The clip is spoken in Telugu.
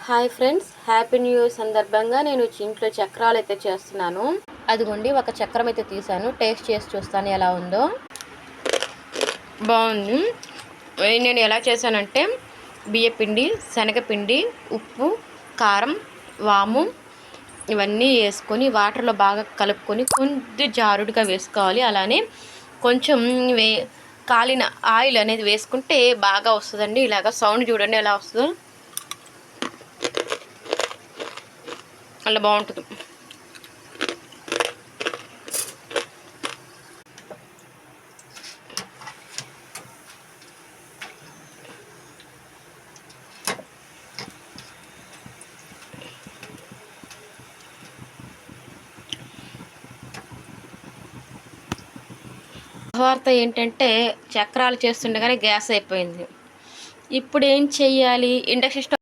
Hi friends, happy new year సందర్భంగా నేను ఇంట్లో చక్రాలు అయితే చేస్తున్నాను. అదిగోండి, ఒక చక్రం అయితే తీసాను. టేస్ట్ చేసి చూస్తాను ఎలా ఉందో. బాగుంది. నేను ఎలా చేశానంటే బియ్యపిండి, శనగపిండి, ఉప్పు, కారం, వాము ఇవన్నీ వేసుకొని వాటర్లో బాగా కలుపుకొని కొంచెం జారుడుగా వేసుకోవాలి. అలానే కొంచెం కాలిన ఆయిల్ అనేది వేసుకుంటే బాగా వస్తుందండి. ఇలాగ సౌండ్ చూడండి ఎలా వస్తుందో, అలా బాగుంటుంది. వార్త ఏంటంటే చక్రాలు చేస్తుండగానే గ్యాస్ అయిపోయింది. ఇప్పుడు ఏం చెయ్యాలి? Induction stove